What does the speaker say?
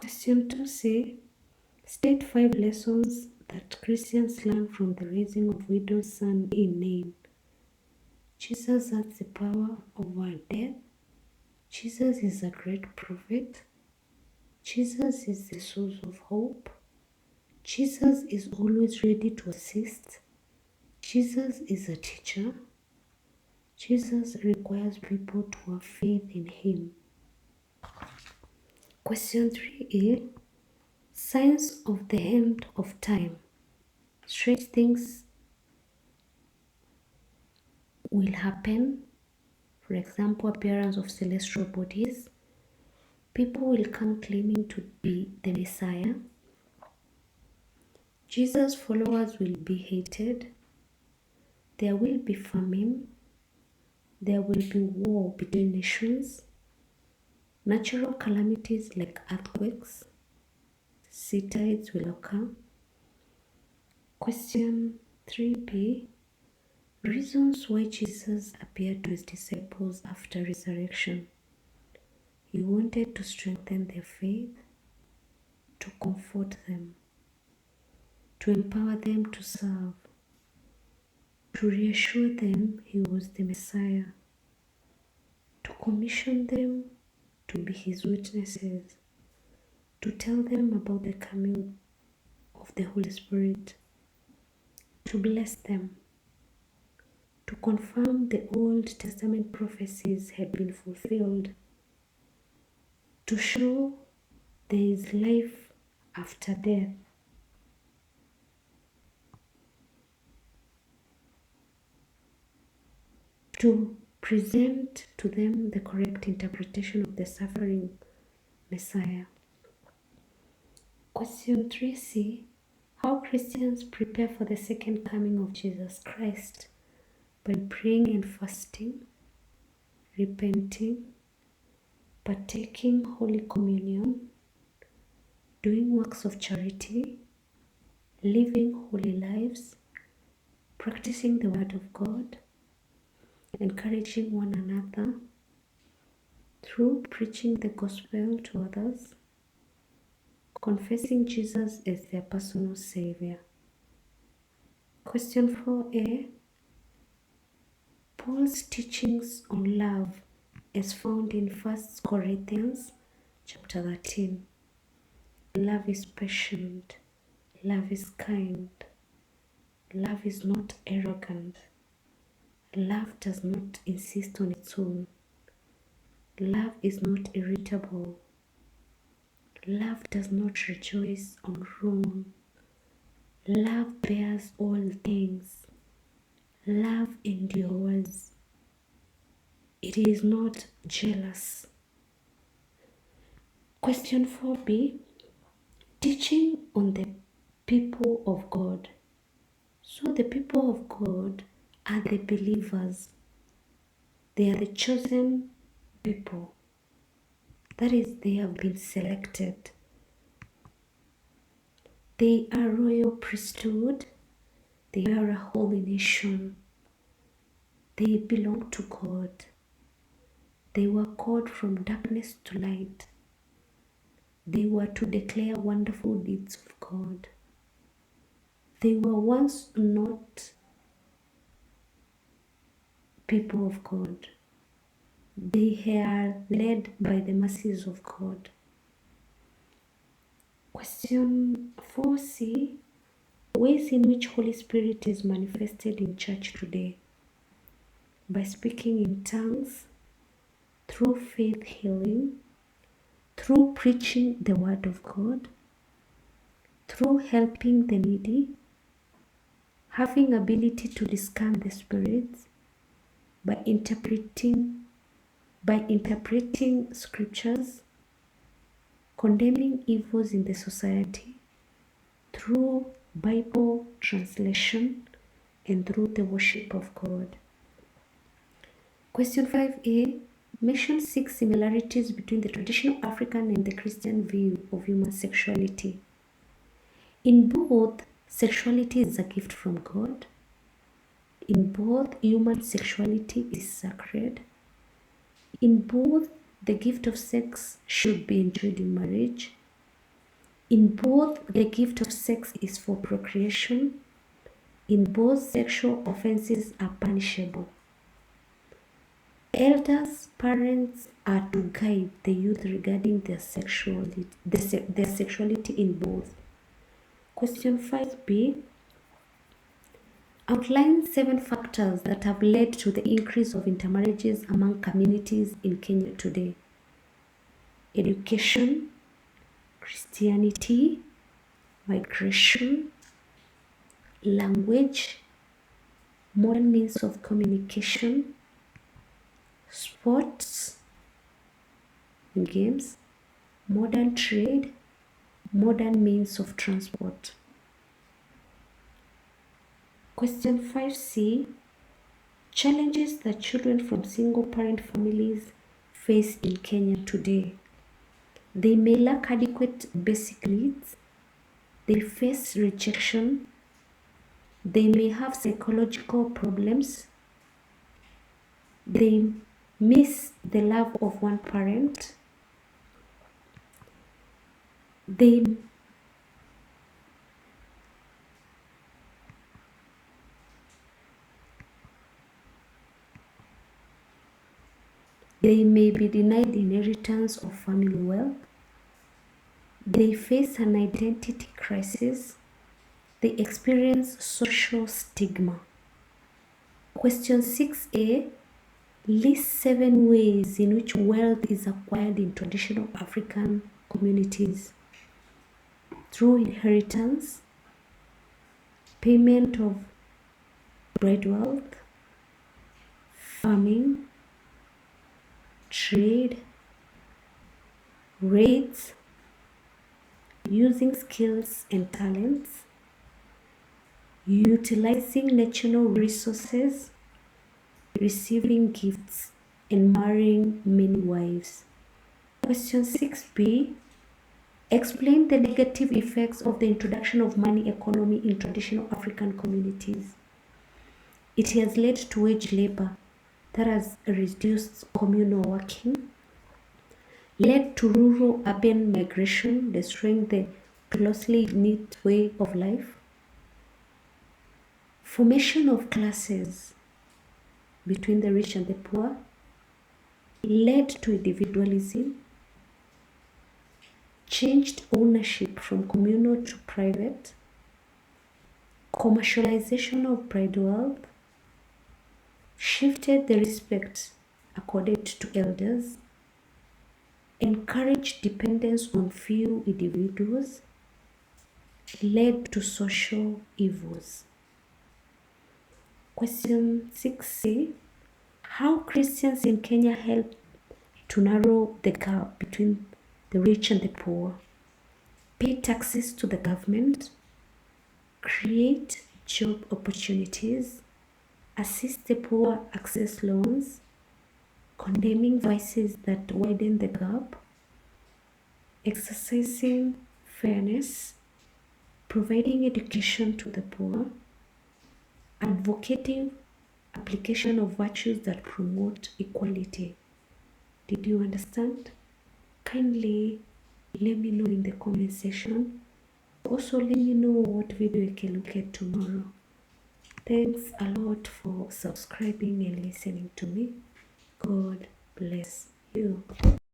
Question 2c. State 5 lessons that Christians learn from the raising of widow's son in Nain. Jesus has the power over death. Jesus is a great prophet. Jesus is the source of hope. Jesus is always ready to assist. Jesus is a teacher. Jesus requires people to have faith in him. Question 3a. Signs of the end of time. Strange things will happen. For example, appearance of celestial bodies. People will come claiming to be the Messiah. Jesus' followers will be hated. There will be famine. There will be war between nations. Natural calamities like earthquakes, sea tides will occur. Question 3b. Reasons why Jesus appeared to his disciples after resurrection. He wanted to strengthen their faith, to comfort them, to empower them to serve, to reassure them he was the Messiah, to commission them to be his witnesses, to tell them about the coming of the Holy Spirit, to bless them, to confirm the Old Testament prophecies had been fulfilled, to show there is life after death, to present to them the correct interpretation of the suffering Messiah. Question 3c. How Christians prepare for the second coming of Jesus Christ. By praying and fasting, repenting, partaking Holy Communion, doing works of charity, living holy lives, practicing the Word of God, encouraging one another through preaching the gospel to others, confessing Jesus as their personal Savior. Question 4a. Paul's teachings on love as found in 1 Corinthians chapter 13. Love is patient. Love is kind. Love is not arrogant. Love does not insist on its own. Love is not irritable. Love does not rejoice on wrong. Love bears all things. Love endures. It is not jealous. Question 4b. Teaching on the people of God. So the people of God are the believers. They are the chosen people. That is, they have been selected. They are royal priesthood. They are a holy nation. They belong to God. They were called from darkness to light. They were to declare wonderful deeds of God. They were once not people of God. They are led by the mercies of God. Question 4c. Ways in which Holy Spirit is manifested in church today. By speaking in tongues, through faith healing, through preaching the Word of God, through helping the needy, having ability to discern the spirits, by interpreting scriptures, condemning evils in the society, through Bible translation, and through the worship of God. Question 5a. Mention 6 similarities between the traditional African and the Christian view of human sexuality. In both, sexuality is a gift from God. In both, human sexuality is sacred. In both, the gift of sex should be enjoyed in marriage. In both, the gift of sex is for procreation. In both, sexual offenses are punishable. Elders, parents are to guide the youth regarding their sexuality, their sexuality in both. Question 5b. Outline 7 factors that have led to the increase of intermarriages among communities in Kenya today. Education, Christianity, migration, language, modern means of communication, sports and games, modern trade, modern means of transport. Question 5c. Challenges that children from single-parent families face in Kenya today. They may lack adequate basic needs. They face rejection. They may have psychological problems. They miss the love of one parent. They may be denied inheritance of family wealth. They face an identity crisis. They experience social stigma. Question 6a. List 7 ways in which wealth is acquired in traditional African communities. Through inheritance, payment of bread wealth, farming, trade, raids, using skills and talents, utilizing natural resources, receiving gifts, and marrying many wives. Question 6b. Explain the negative effects of the introduction of money economy in traditional African communities. It has led to wage labor that has reduced communal working, led to rural-urban migration, destroying the closely knit way of life, formation of classes between the rich and the poor, led to individualism, changed ownership from communal to private, commercialization of bread wealth, shifted the respect accorded to elders, encouraged dependence on few individuals, led to social evils. Question 6c. How Christians in Kenya help to narrow the gap between the rich and the poor? Pay taxes to the government, create job opportunities, assist the poor access loans, condemning vices that widen the gap, exercising fairness, providing education to the poor, advocating application of virtues that promote equality. Did you understand? Kindly let me know in the comment section. Also let me know what video I can look at tomorrow. Thanks a lot for subscribing and listening to me. God bless you.